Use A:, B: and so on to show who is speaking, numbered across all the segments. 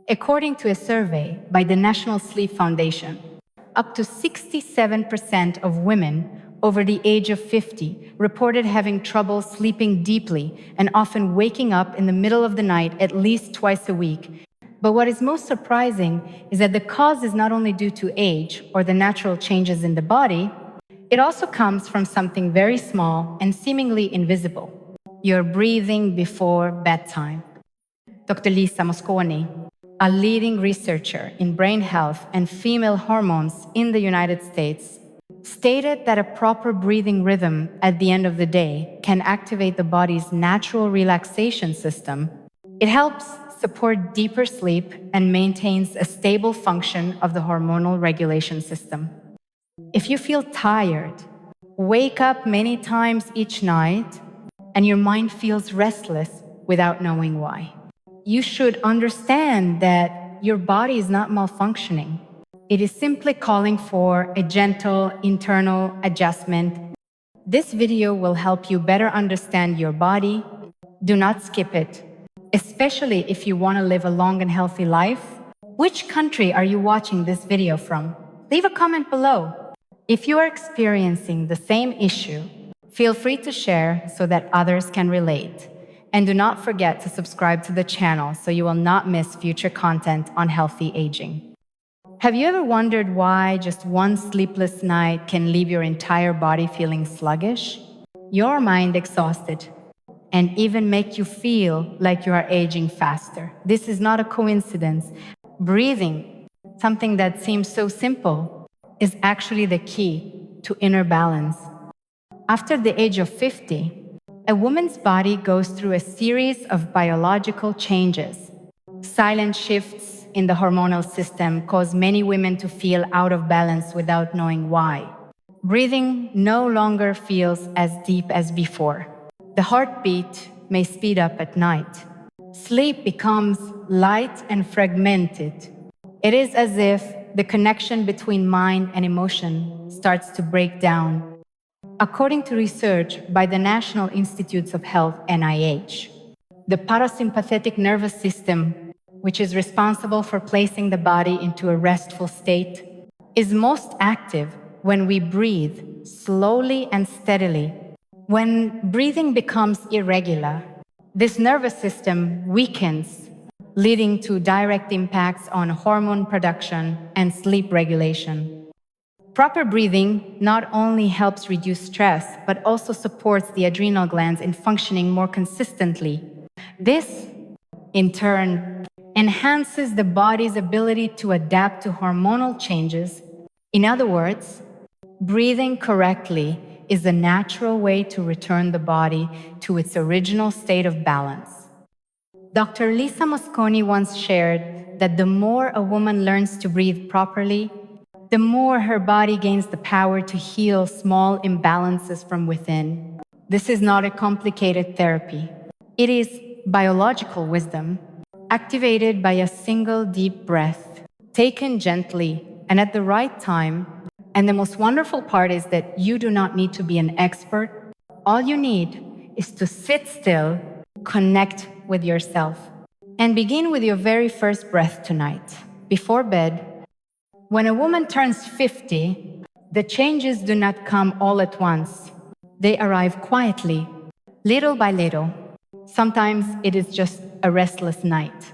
A: According to a survey by the National Sleep Foundation, up to 67% of women over the age of 50 reported having trouble sleeping deeply and often waking up in the middle of the night at least twice a week. But what is most surprising is that the cause is not only due to age or the natural changes in the body, it also comes from something very small and seemingly invisible: your breathing before bedtime. Dr. Lisa Mosconi, a leading researcher in brain health and female hormones in the United States, stated that a proper breathing rhythm at the end of the day can activate the body's natural relaxation system. It helps support deeper sleep and maintains a stable function of the hormonal regulation system. If you feel tired, wake up many times each night, and your mind feels restless without knowing why, you should understand that your body is not malfunctioning. It is simply calling for a gentle internal adjustment. This video will help you better understand your body. Do not skip it, especially if you want to live a long and healthy life. Which country are you watching this video from? Leave a comment below. If you are experiencing the same issue, feel free to share so that others can relate. And do not forget to subscribe to the channel so you will not miss future content on healthy aging. Have you ever wondered why just one sleepless night can leave your entire body feeling sluggish, your mind exhausted, and even make you feel like you are aging faster? This is not a coincidence. Breathing, something that seems so simple, is actually the key to inner balance. After the age of 50, a woman's body goes through a series of biological changes. Silent shifts in the hormonal system cause many women to feel out of balance without knowing why. Breathing no longer feels as deep as before. The heartbeat may speed up at night. Sleep becomes light and fragmented. It is as if the connection between mind and emotion starts to break down. According to research by the National Institutes of Health (NIH), the parasympathetic nervous system, which is responsible for placing the body into a restful state, is most active when we breathe slowly and steadily. When breathing becomes irregular, this nervous system weakens, leading to direct impacts on hormone production and sleep regulation. Proper breathing not only helps reduce stress, but also supports the adrenal glands in functioning more consistently. This, in turn, enhances the body's ability to adapt to hormonal changes. In other words, breathing correctly is the natural way to return the body to its original state of balance. Dr. Lisa Mosconi once shared that the more a woman learns to breathe properly, the more her body gains the power to heal small imbalances from within. This is not a complicated therapy. It is biological wisdom, activated by a single deep breath, taken gently and at the right time. And the most wonderful part is that you do not need to be an expert. All you need is to sit still, connect with yourself, and begin with your very first breath tonight, before bed. When a woman turns 50, the changes do not come all at once. They arrive quietly, little by little. Sometimes it is just a restless night,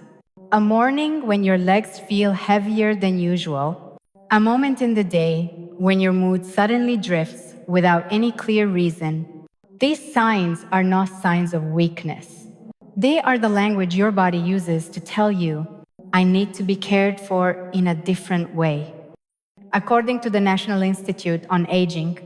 A: a morning when your legs feel heavier than usual, a moment in the day when your mood suddenly drifts without any clear reason. These signs are not signs of weakness. They are the language your body uses to tell you, I need to be cared for in a different way. According to the National Institute on Aging,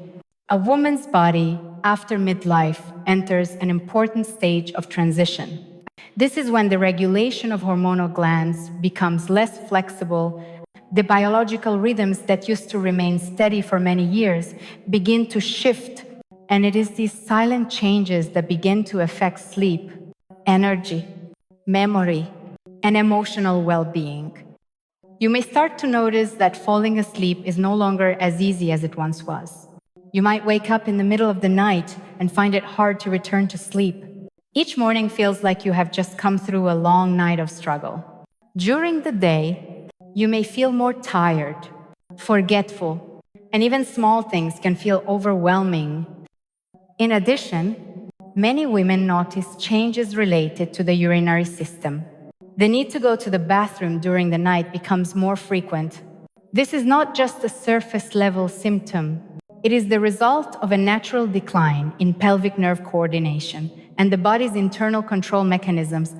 A: a woman's body after midlife enters an important stage of transition. This is when the regulation of hormonal glands becomes less flexible. The biological rhythms that used to remain steady for many years begin to shift, and it is these silent changes that begin to affect sleep, energy, memory, and emotional well-being. You may start to notice that falling asleep is no longer as easy as it once was. You might wake up in the middle of the night and find it hard to return to sleep. Each morning feels like you have just come through a long night of struggle. During the day, you may feel more tired, forgetful, and even small things can feel overwhelming. In addition, many women notice changes related to the urinary system. The need to go to the bathroom during the night becomes more frequent. This is not just a surface-level symptom. It is the result of a natural decline in pelvic nerve coordination and the body's internal control mechanisms.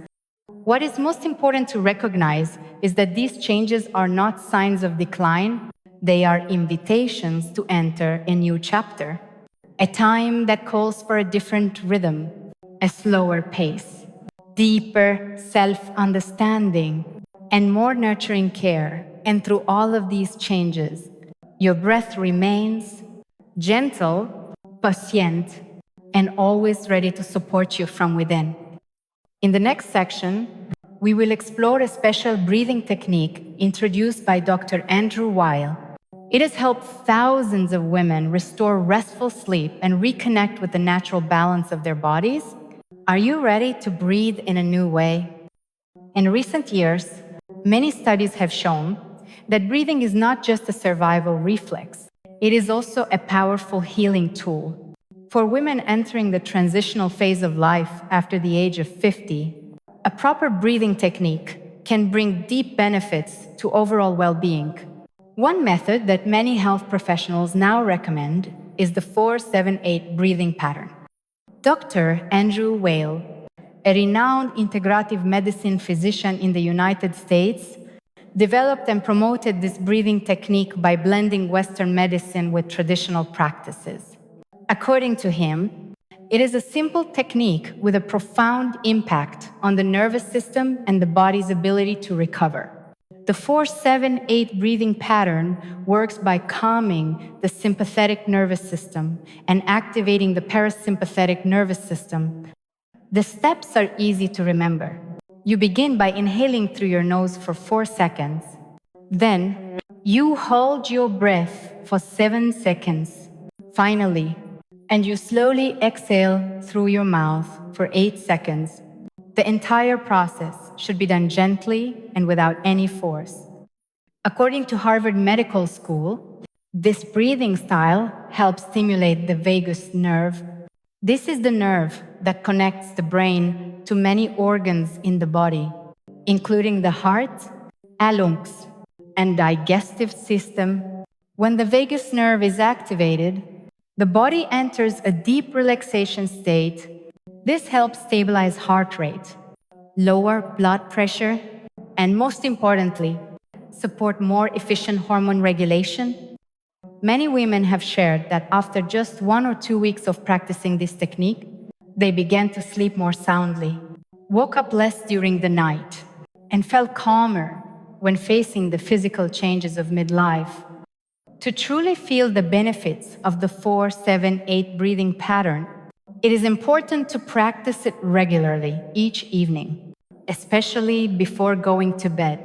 A: What is most important to recognize is that these changes are not signs of decline, they are invitations to enter a new chapter, a time that calls for a different rhythm, a slower pace, deeper self-understanding, and more nurturing care. And through all of these changes, your breath remains gentle, patient, and always ready to support you from within. In the next section, we will explore a special breathing technique introduced by Dr. Andrew Weil. It has helped thousands of women restore restful sleep and reconnect with the natural balance of their bodies. Are you ready to breathe in a new way? In recent years, many studies have shown that breathing is not just a survival reflex, it is also a powerful healing tool. For women entering the transitional phase of life after the age of 50, a proper breathing technique can bring deep benefits to overall well-being. One method that many health professionals now recommend is the 4-7-8 breathing pattern. Dr. Andrew Weil, a renowned integrative medicine physician in the United States, developed and promoted this breathing technique by blending Western medicine with traditional practices. According to him, it is a simple technique with a profound impact on the nervous system and the body's ability to recover. The 4-7-8 breathing pattern works by calming the sympathetic nervous system and activating the parasympathetic nervous system. The steps are easy to remember. You begin by inhaling through your nose for 4 seconds. Then, you hold your breath for 7 seconds. Finally, and you slowly exhale through your mouth for 8 seconds. The entire process should be done gently and without any force. According to Harvard Medical School, this breathing style helps stimulate the vagus nerve. This is the nerve that connects the brain to many organs in the body, including the heart, lungs, and digestive system. When the vagus nerve is activated, the body enters a deep relaxation state. This helps stabilize heart rate, lower blood pressure, and most importantly, support more efficient hormone regulation. Many women have shared that after just 1 or 2 weeks of practicing this technique, they began to sleep more soundly, woke up less during the night, and felt calmer when facing the physical changes of midlife. To truly feel the benefits of the 4-7-8 breathing pattern, it is important to practice it regularly each evening, especially before going to bed.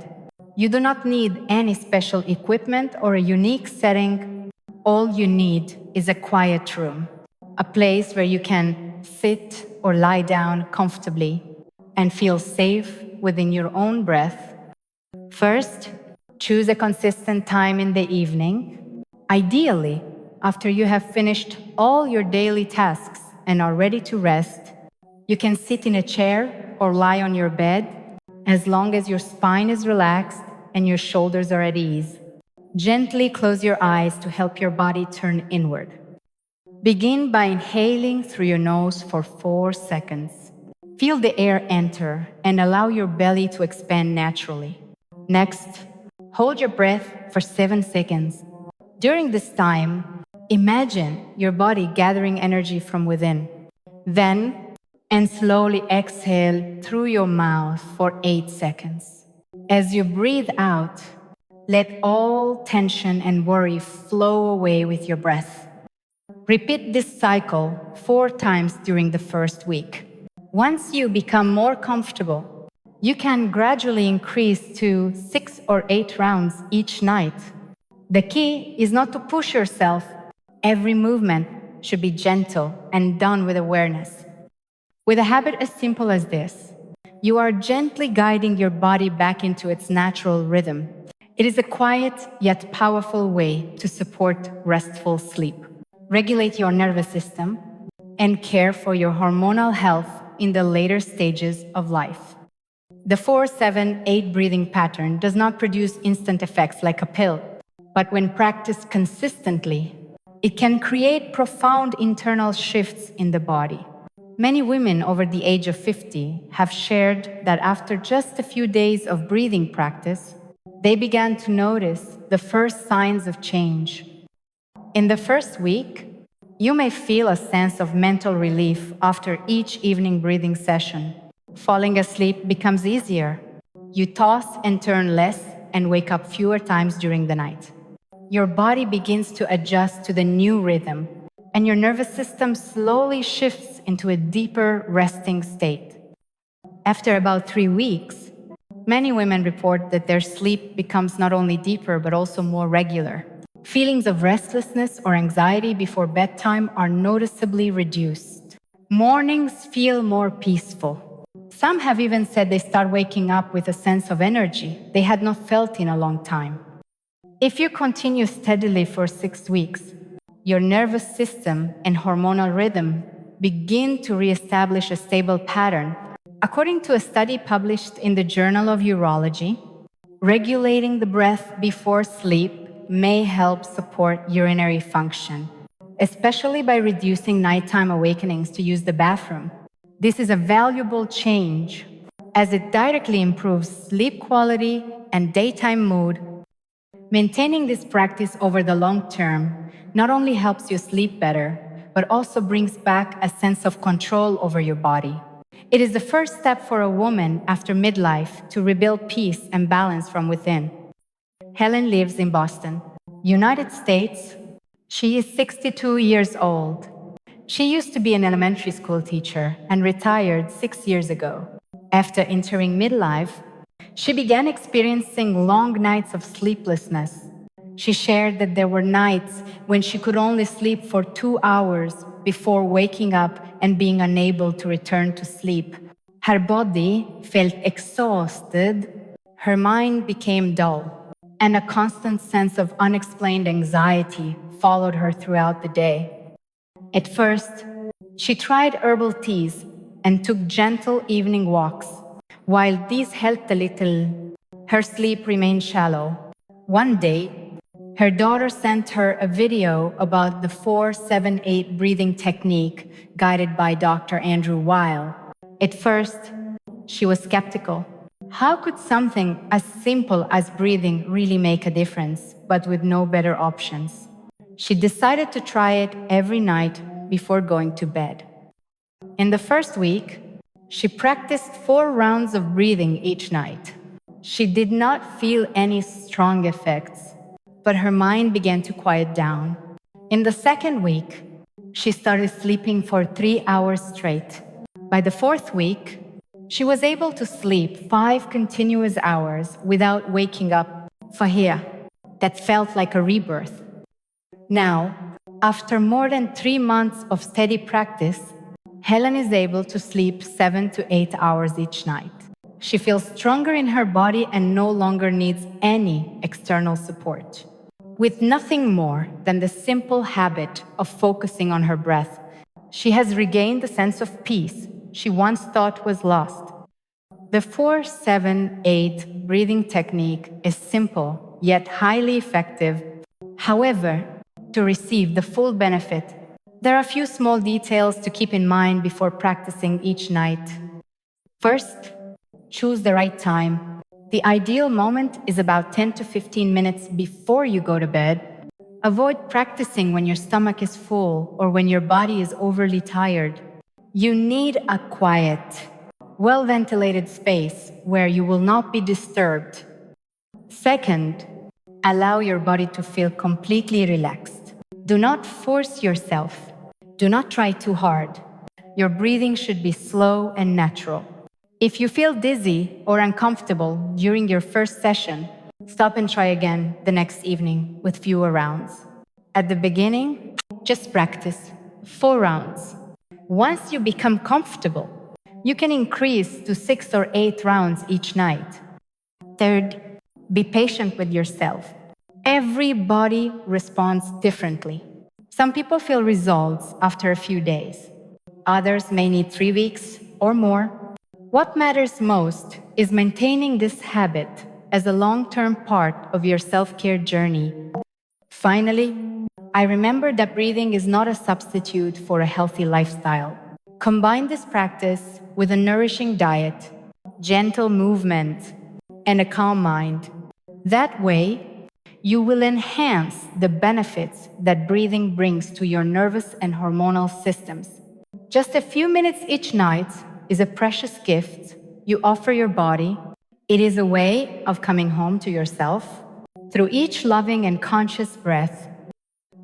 A: You do not need any special equipment or a unique setting. All you need is a quiet room, a place where you can sit or lie down comfortably and feel safe within your own breath. First, choose a consistent time in the evening. Ideally, after you have finished all your daily tasks and are ready to rest, you can sit in a chair or lie on your bed as long as your spine is relaxed and your shoulders are at ease. Gently close your eyes to help your body turn inward. Begin by inhaling through your nose for 4 seconds. Feel the air enter and allow your belly to expand naturally. Next, hold your breath for 7 seconds. During this time, imagine your body gathering energy from within. Then, and slowly exhale through your mouth for 8 seconds. As you breathe out, let all tension and worry flow away with your breath. Repeat this cycle 4 times during the first week. Once you become more comfortable, you can gradually increase to 6 or 8 rounds each night. The key is not to push yourself. Every movement should be gentle and done with awareness. With a habit as simple as this, You are gently guiding your body back into its natural rhythm. It is a quiet yet powerful way to support restful sleep, regulate your nervous system, and care for your hormonal health in the later stages of life. The 4-7-8 breathing pattern does not produce instant effects like a pill, but when practiced consistently, it can create profound internal shifts in the body. Many women over the age of 50 have shared that after just a few days of breathing practice, they began to notice the first signs of change. In the first week, you may feel a sense of mental relief after each evening breathing session. Falling asleep becomes easier. You toss and turn less and wake up fewer times during the night. Your body begins to adjust to the new rhythm, and your nervous system slowly shifts into a deeper resting state. After about 3 weeks, many women report that their sleep becomes not only deeper but also more regular. Feelings of restlessness or anxiety before bedtime are noticeably reduced. Mornings feel more peaceful. Some have even said they start waking up with a sense of energy they had not felt in a long time. If you continue steadily for 6 weeks, your nervous system and hormonal rhythm begin to reestablish a stable pattern. According to a study published in the Journal of Urology, regulating the breath before sleep may help support urinary function, especially by reducing nighttime awakenings to use the bathroom. This is a valuable change as it directly improves sleep quality and daytime mood. Maintaining this practice over the long term not only helps you sleep better, but also brings back a sense of control over your body. It is the first step for a woman after midlife to rebuild peace and balance from within. Helen lives in Boston, United States. She is 62 years old. She used to be an elementary school teacher and retired 6 years ago. After entering midlife, she began experiencing long nights of sleeplessness. She shared that there were nights when she could only sleep for 2 hours before waking up and being unable to return to sleep. Her body felt exhausted, her mind became dull, and a constant sense of unexplained anxiety followed her throughout the day. At first, she tried herbal teas and took gentle evening walks. While these helped a little, her sleep remained shallow. One day, her daughter sent her a video about the 4-7-8 breathing technique guided by Dr. Andrew Weil. At first, she was skeptical. How could something as simple as breathing really make a difference, but with no better options? She decided to try it every night before going to bed. In the first week, she practiced 4 rounds of breathing each night. She did not feel any strong effects, but her mind began to quiet down. In the second week, she started sleeping for 3 hours straight. By the 4th week, she was able to sleep 5 continuous hours without waking up. Fahia, that felt like a rebirth. Now, after more than 3 months of steady practice, Helen is able to sleep 7 to 8 hours each night. She feels stronger in her body and no longer needs any external support. With nothing more than the simple habit of focusing on her breath, she has regained the sense of peace she once thought was lost. The 4-7-8 breathing technique is simple yet highly effective. However, to receive the full benefit, there are a few small details to keep in mind before practicing each night. First, choose the right time. The ideal moment is about 10 to 15 minutes before you go to bed. Avoid practicing when your stomach is full or when your body is overly tired. You need a quiet, well-ventilated space where you will not be disturbed. Second, allow your body to feel completely relaxed. Do not force yourself. Do not try too hard. Your breathing should be slow and natural. If you feel dizzy or uncomfortable during your first session, stop and try again the next evening with fewer rounds. At the beginning, just practice 4 rounds. Once you become comfortable, You can increase to 6 or 8 rounds each night. Third, be patient with yourself. Every body responds differently. Some people feel results after a few days. Others may need 3 weeks or more. What matters most is maintaining this habit as a long-term part of your self-care journey. Finally, I remember that breathing is not a substitute for a healthy lifestyle. Combine this practice with a nourishing diet, gentle movement, and a calm mind. That way, you will enhance the benefits that breathing brings to your nervous and hormonal systems. Just a few minutes each night is a precious gift you offer your body. It is a way of coming home to yourself. Through each loving and conscious breath,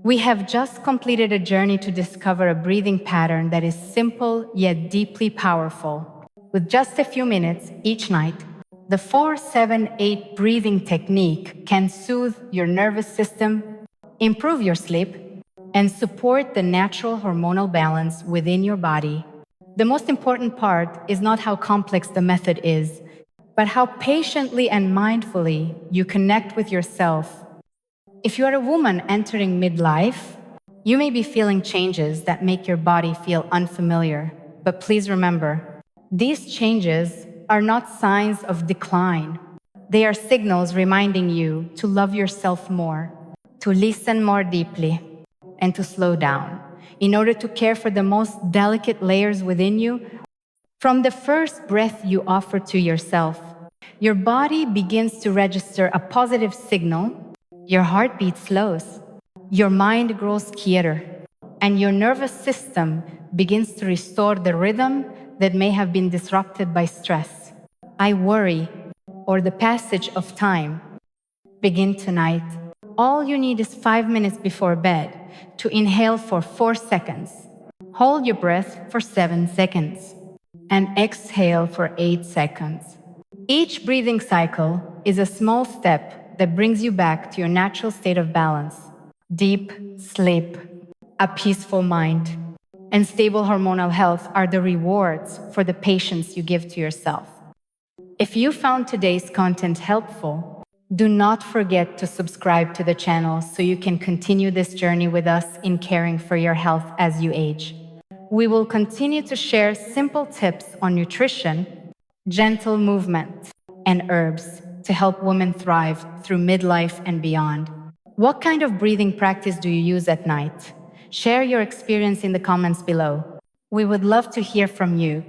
A: we have just completed a journey to discover a breathing pattern that is simple yet deeply powerful. With just a few minutes each night, the 4-7-8 breathing technique can soothe your nervous system, improve your sleep, and support the natural hormonal balance within your body. The most important part is not how complex the method is, but how patiently and mindfully you connect with yourself. If you are a woman entering midlife, you may be feeling changes that make your body feel unfamiliar. But please remember, these changes are not signs of decline. They are signals reminding you to love yourself more, to listen more deeply, and to slow down in order to care for the most delicate layers within you. From the first breath you offer to yourself, your body begins to register a positive signal. Your heartbeat slows, your mind grows quieter, and your nervous system begins to restore the rhythm that may have been disrupted by stress. I worry, or the passage of time. Begin tonight. All you need is 5 minutes before bed to inhale for 4 seconds, hold your breath for 7 seconds, and exhale for 8 seconds. Each breathing cycle is a small step that brings you back to your natural state of balance. Deep sleep, a peaceful mind, and stable hormonal health are the rewards for the patience you give to yourself. If you found today's content helpful, do not forget to subscribe to the channel so you can continue this journey with us in caring for your health as you age. We will continue to share simple tips on nutrition, gentle movement, and herbs to help women thrive through midlife and beyond. What kind of breathing practice do you use at night? Share your experience in the comments below. We would love to hear from you.